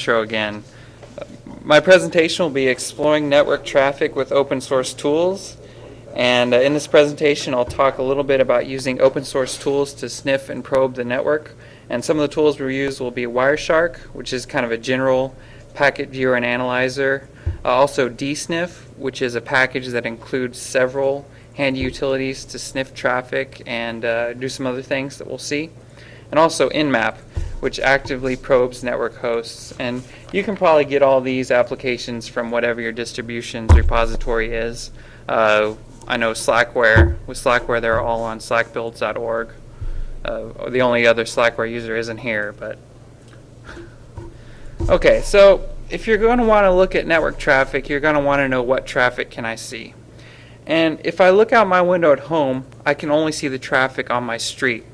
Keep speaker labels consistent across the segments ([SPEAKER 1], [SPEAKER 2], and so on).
[SPEAKER 1] Intro again. My presentation will be exploring network traffic with open source tools, and in this presentation I'll talk a little bit about using open source tools to sniff and probe the network. And some of the tools we use will be Wireshark, which is kind of a general packet viewer and analyzer. Also dsniff, which is a package that includes several handy utilities to sniff traffic and do some other things that we'll see. And also nmap, which actively probes network hosts. And you can probably get all these applications from whatever your distribution's repository is. I know Slackware. With Slackware, they're all on slackbuilds.org. The only other Slackware user isn't here, but okay. So if you're going to want to look at network traffic, you're going to want to know what traffic can I see. And if I look out my window at home, I can only see the traffic on my street.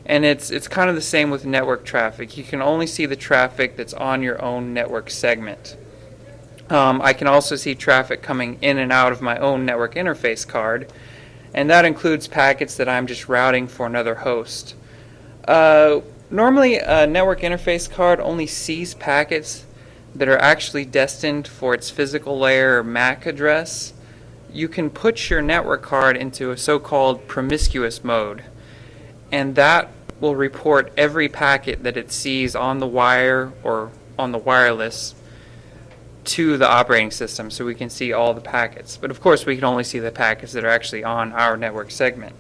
[SPEAKER 1] And it's kind of the same with network traffic. You can only see the traffic that's on your own network segment. I can also see traffic coming in and out of my own network interface card, and that includes packets that I'm just routing for another host. Normally, a network interface card only sees packets that are actually destined for its physical layer or MAC address. You can put your network card into a so-called promiscuous mode, and that will report every packet that it sees on the wire or on the wireless to the operating system, so we can see all the packets. But of course we can only see the packets that are actually on our network segment.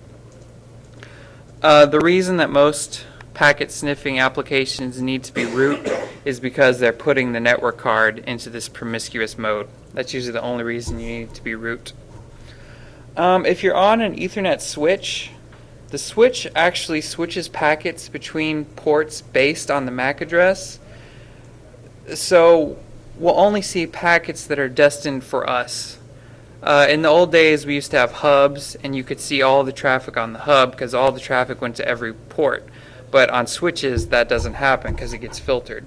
[SPEAKER 1] The reason that most packet sniffing applications need to be root is because they're putting the network card into this promiscuous mode. That's usually the only reason you need to be root. If you're on an Ethernet switch, the switch actually switches packets between ports based on the MAC address. So we'll only see packets that are destined for us. In the old days, we used to have hubs, and you could see all the traffic on the hub because all the traffic went to every port. But on switches, that doesn't happen because it gets filtered.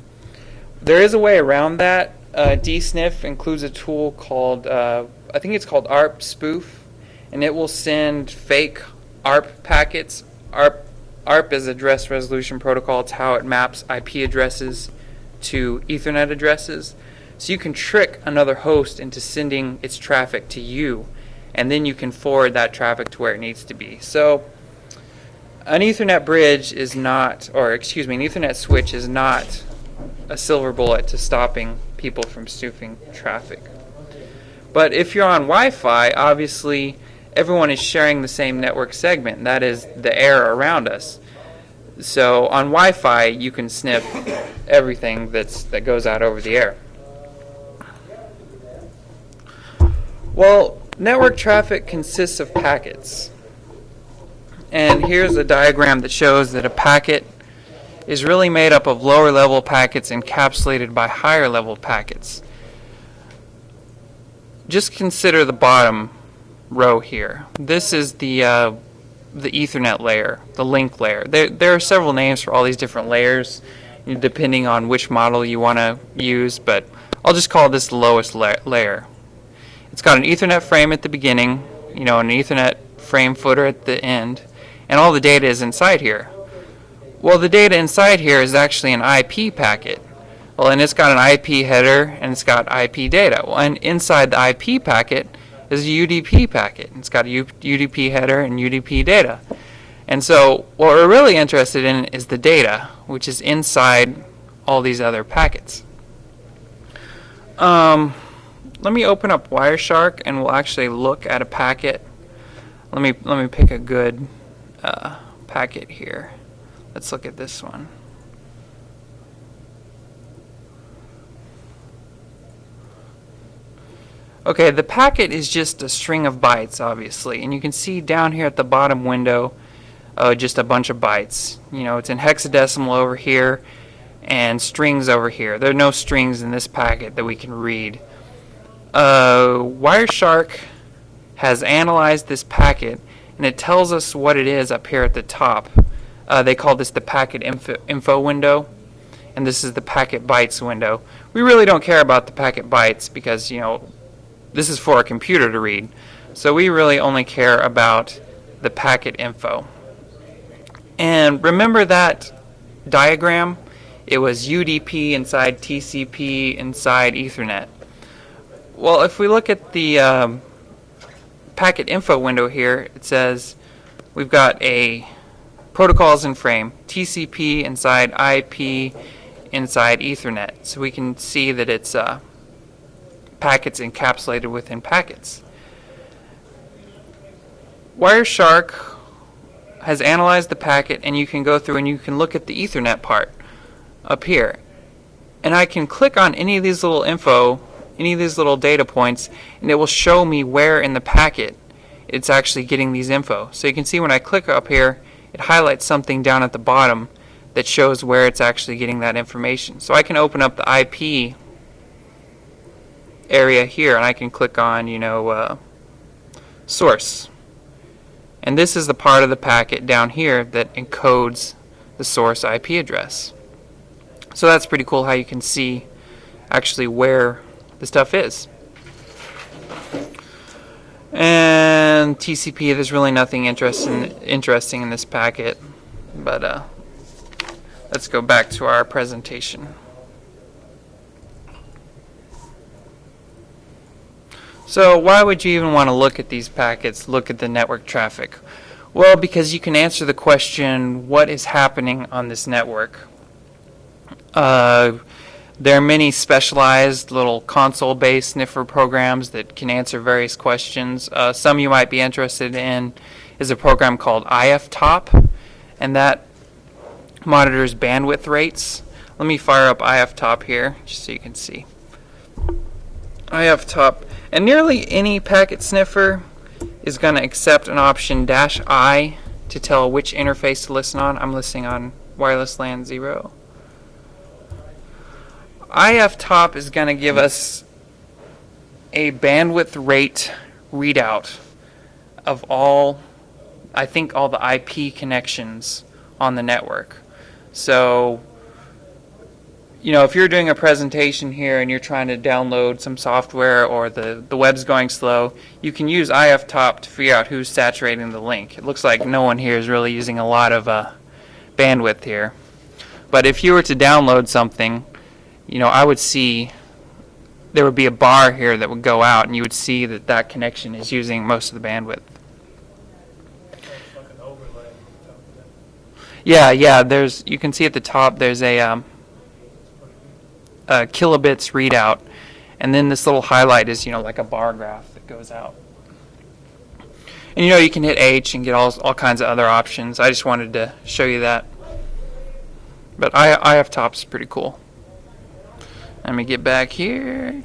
[SPEAKER 1] There is a way around that. dsniff includes a tool called, I think it's called ARP spoof, and it will send fake ARP packets. ARP is Address Resolution Protocol. It's how it maps IP addresses to Ethernet addresses. So you can trick another host into sending its traffic to you, and then you can forward that traffic to where it needs to be. So an Ethernet bridge is not, or excuse me, an Ethernet switch is not a silver bullet to stopping people from spoofing traffic. But if you're on Wi-Fi, obviously everyone is sharing the same network segment, and that is the air around us. So on Wi-Fi, you can sniff everything that goes out over the air. Well, network traffic consists of packets. And here's a diagram that shows that a packet is really made up of lower level packets encapsulated by higher level packets. Just consider the bottom row here. This is the Ethernet layer, the link layer. There are several names for all these different layers, depending on which model you want to use, but I'll just call this the lowest layer. It's got an Ethernet frame at the beginning, an Ethernet frame footer at the end, and all the data is inside here. Well, the data inside here is actually an IP packet. Well, and it's got an IP header and it's got IP data. Well, and inside the IP packet is a UDP packet. It's got a UDP header and UDP data. And so what we're really interested in is the data, which is inside all these other packets. Let me open up Wireshark and we'll actually look at a packet. Let me pick a good packet here. Let's look at this one. Okay, the packet is just a string of bytes, obviously, and you can see down here at the bottom window just a bunch of bytes. It's in hexadecimal over here and strings over here. There are no strings in this packet that we can read. Wireshark has analyzed this packet, and it tells us what it is up here at the top. They call this the packet info window, and this is the packet bytes window. We really don't care about the packet bytes because, this is for a computer to read. So we really only care about the packet info. And remember that diagram it was UDP inside TCP inside Ethernet. Well, if we look at the packet info window here, it says we've got a protocols in frame, TCP inside IP inside Ethernet. So we can see that it's packets encapsulated within packets. Wireshark has analyzed the packet, and you can go through and you can look at the Ethernet part up here. And I can click on any of these little info, any of these little data points, and it will show me where in the packet it's actually getting these info. So you can see when I click up here, it highlights something down at the bottom that shows where it's actually getting that information. So I can open up the IP area here, and I can click on, source. And this is the part of the packet down here that encodes the source IP address. So that's pretty cool how you can see actually where the stuff is. And TCP, there's really nothing interesting in this packet, but let's go back to our presentation. So why would you even want to look at these packets, look at the network traffic? Well, because you can answer the question, what is happening on this network? There are many specialized little console-based sniffer programs that can answer various questions. Some you might be interested in is a program called iftop, and that monitors bandwidth rates. Let me fire up iftop here just so you can see. iftop, and nearly any packet sniffer is going to accept an option -I to tell which interface to listen on. I'm listening on wireless LAN 0. iftop is going to give us a bandwidth rate readout of all the IP connections on the network. So, if you're doing a presentation here and you're trying to download some software or the web's going slow, you can use iftop to figure out who's saturating the link. It looks like no one here is really using a lot of bandwidth here. But if you were to download something, I would see there would be a bar here that would go out, and you would see that that connection is using most of the bandwidth. Yeah, you can see at the top there's a kilobits readout, and then this little highlight is like a bar graph that goes out. And you can hit H and get all kinds of other options. I just wanted to show you that. But iftop is pretty cool. Let me get back here.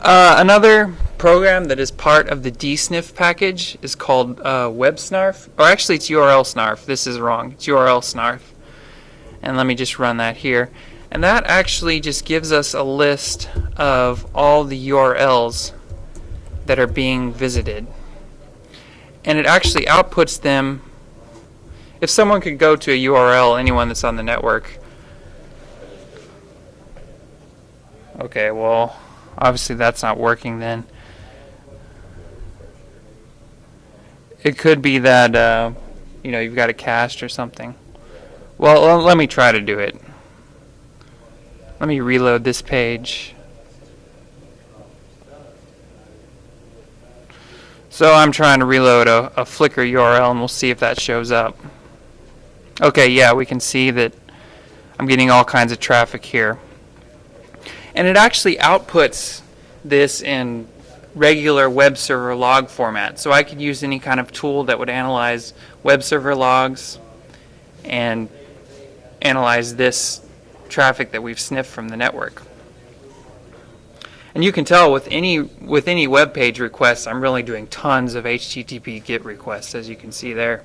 [SPEAKER 1] Another program that is part of the dsniff package is called WebSnarf. Or actually, it's URL snarf. This is wrong. It's URL snarf. And let me just run that here. And that actually just gives us a list of all the URLs that are being visited. And it actually outputs them. If someone could go to a URL, anyone that's on the network. Okay, well, obviously that's not working then. It could be that, you've got it cached or something. Well, let me try to do it. Let me reload this page. So I'm trying to reload a Flickr URL, and we'll see if that shows up. Okay, yeah, we can see that I'm getting all kinds of traffic here. And it actually outputs this in regular web server log format. So I could use any kind of tool that would analyze web server logs and analyze this traffic that we've sniffed from the network. And you can tell with any web page requests, I'm really doing tons of HTTP GET requests, as you can see there.